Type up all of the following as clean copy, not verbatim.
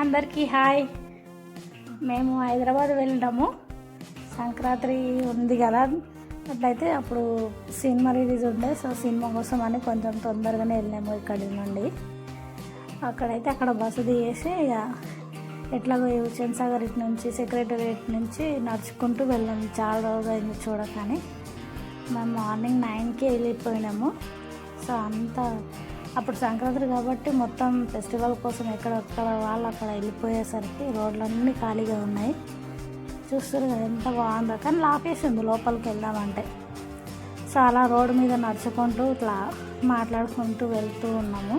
అందరికీ హాయ్. మేము హైదరాబాద్ వెళ్ళాము. సంక్రాంతి ఉంది కదా, అట్లయితే అప్పుడు సినిమా రిలీజ్ ఉండే. సో సినిమా కోసం అని కొంచెం తొందరగానే వెళ్ళాము ఇక్కడి నుండి. అక్కడ బస్సు దిగేసి ఇక ఎట్లాగో హుస్సేన్ సాగర్ ఇటు నుంచి సెక్రటేరియట్ నుంచి నడుచుకుంటూ వెళ్ళాము. చాలా రోజులు అయింది చూడకని. మేము మార్నింగ్ 9కి వెళ్ళిపోయినాము. సో అంతా అప్పుడు సంక్రాంతి కాబట్టి మొత్తం ఫెస్టివల్ కోసం ఎక్కడెక్కడ వాళ్ళు అక్కడ వెళ్ళిపోయేసరికి రోడ్లన్నీ ఖాళీగా ఉన్నాయి. చూస్తారు కదా ఎంత బాగుందో, కానీ లాపేసింది లోపలికి వెళ్దామంటే. సో అలా రోడ్డు మీద నడుచుకుంటూ ఇట్లా మాట్లాడుకుంటూ వెళ్తూ ఉన్నాము.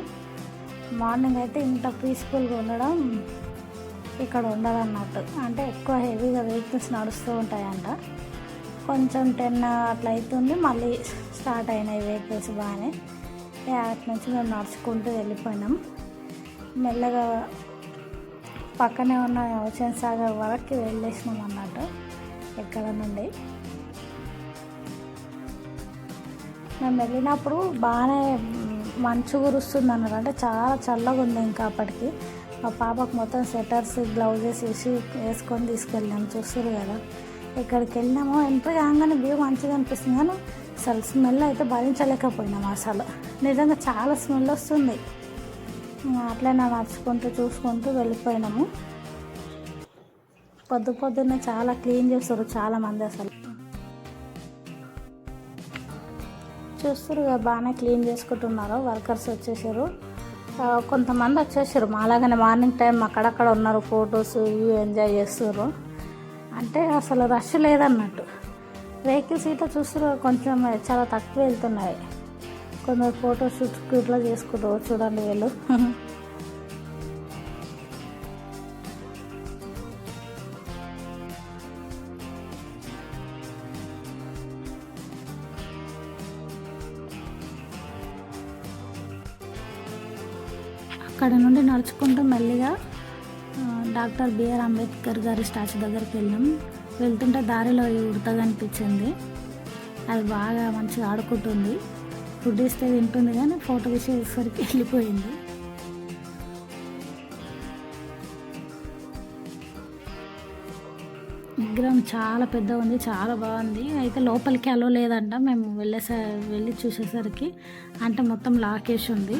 మార్నింగ్ అయితే ఇంత పీస్ఫుల్గా ఉండడం ఇక్కడ ఉండదన్నట్టు. అంటే ఎక్కువ హెవీగా వెహికల్స్ నడుస్తూ ఉంటాయంట. కొంచెం 10 అట్లా అవుతుంది, మళ్ళీ స్టార్ట్ అయినాయి వెహికల్స్ బాగానే. అటు నుంచి మేము నడుచుకుంటూ వెళ్ళిపోయినాం. మెల్లగా పక్కనే ఉన్న హుస్సేన్ సాగర్ వరకు వెళ్ళేసినాం అన్నట్టు. ఎక్కడ నుండి మేము వెళ్ళినప్పుడు బాగానే మంచు కురుస్తుంది అన్నారు. అంటే చాలా చల్లగా ఉంది. ఇంకా అప్పటికి మా పాపకు మొత్తం స్వెటర్స్ గ్లౌజెస్ వేసుకొని తీసుకెళ్ళాము. చూస్తారు కదా, ఎక్కడికి వెళ్ళినామో ఎంట్రీ కాగానే వ్యూ మంచిగా అనిపిస్తుంది, కానీ అసలు స్మెల్ అయితే భరించలేకపోయినాము. అసలు నిజంగా చాలా స్మెల్ వస్తుంది. అట్లనే నడుచుకుంటూ చూసుకుంటూ వెళ్ళిపోయినాము. పొద్దున్నే చాలా క్లీన్ చేస్తారు చాలామంది. అసలు చూస్తారు కదా, బాగానే క్లీన్ చేసుకుంటున్నారు. వర్కర్స్ వచ్చేసారు, కొంతమంది వచ్చేసారు మాలాగానే మార్నింగ్ టైం అక్కడక్కడ ఉన్నారు. ఫొటోస్ ఇవి ఎంజాయ్ చేస్తారు. అంటే అసలు రష్ లేదన్నట్టు. వెహికల్స్ ఇట్లా చూస్తారు కొంచెం చాలా తక్కువ వెళ్తున్నాయి. కొందరు ఫోటో షూట్స్కి ఇట్లా చేసుకుంటారు. చూడండి వీళ్ళు. అక్కడ నుండి నడుచుకుంటూ మెల్లిగా డాక్టర్ బిఆర్ అంబేద్కర్ గారి స్టాచ్యూ దగ్గరికి వెళ్ళాం. వెళ్తుంటే దారిలో ఉడత కనిపించింది. అది బాగా మంచిగా ఆడుకుంటుంది. ఫుడ్ ఇస్తే తింటుంది, కానీ ఫోటో తీసేసరికి వెళ్ళిపోయింది. విగ్రహం చాలా పెద్దగా ఉంది, చాలా బాగుంది. అయితే లోపలికి అలో లేదంట. మేము వెళ్ళి చూసేసరికి అంటే మొత్తం లాకేసి ఉంది.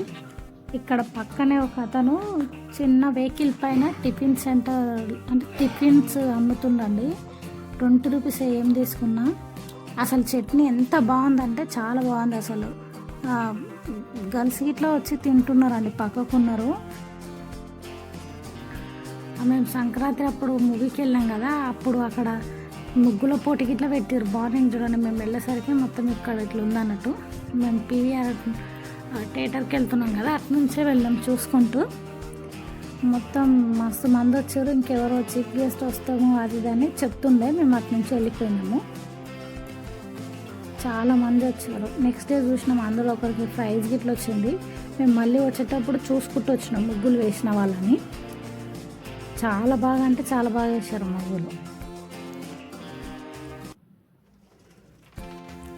ఇక్కడ పక్కనే ఒక అతను చిన్న వెహికల్ పైన టిఫిన్ సెంటర్ అంటే టిఫిన్స్ అమ్ముతుండండి. 20 రూపీస్ ఏం తీసుకున్నా. అసలు చట్నీ ఎంత బాగుందంటే చాలా బాగుంది. అసలు గర్ల్స్ ఇట్లా వచ్చి తింటున్నారండి, పక్కకున్నారు. మేము సంక్రాంతి అప్పుడు మూవీకి వెళ్ళాం కదా, అప్పుడు అక్కడ ముగ్గుల పోటీకి ఇట్లా పెట్టారు. మార్నింగ్ చూడండి, మేము వెళ్ళేసరికి మొత్తం ఇక్కడ ఇట్లా ఉందన్నట్టు. మేము పీవీఆర్ థియేటర్కి వెళ్తున్నాం కదా, అటు నుంచే వెళ్ళాం చూసుకుంటూ. మొత్తం మస్తు మంది వచ్చారు. ఇంకెవరో చీఫ్ గెస్ట్ వస్తాము అది అని చెప్తుండే. మేము అటు నుంచి వెళ్ళిపోయినాము. చాలా మంది వచ్చారు. నెక్స్ట్ డే చూసినాం, అందులో ఒకరికి ప్రైజ్ గిట్లా వచ్చింది. మేము మళ్ళీ వచ్చేటప్పుడు చూసుకుంటూ వచ్చినాం ముగ్గులు వేసిన వాళ్ళని. చాలా బాగా అంటే చాలా బాగా వేశారు ముగ్గులు.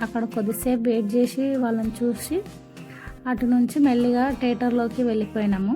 అక్కడ కొద్దిసేపు వెయిట్ చేసి వాళ్ళని చూసి అటు నుంచి మెల్లిగా థియేటర్లోకి వెళ్ళిపోయినాము.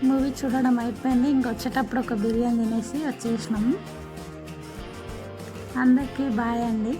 మూవీ చూడడం అయిపోయింది. ఇంకొచ్చేటప్పుడు ఒక బిర్యానీ తినేసి వచ్చేసినాము. అందరికీ బాయ్ అండి.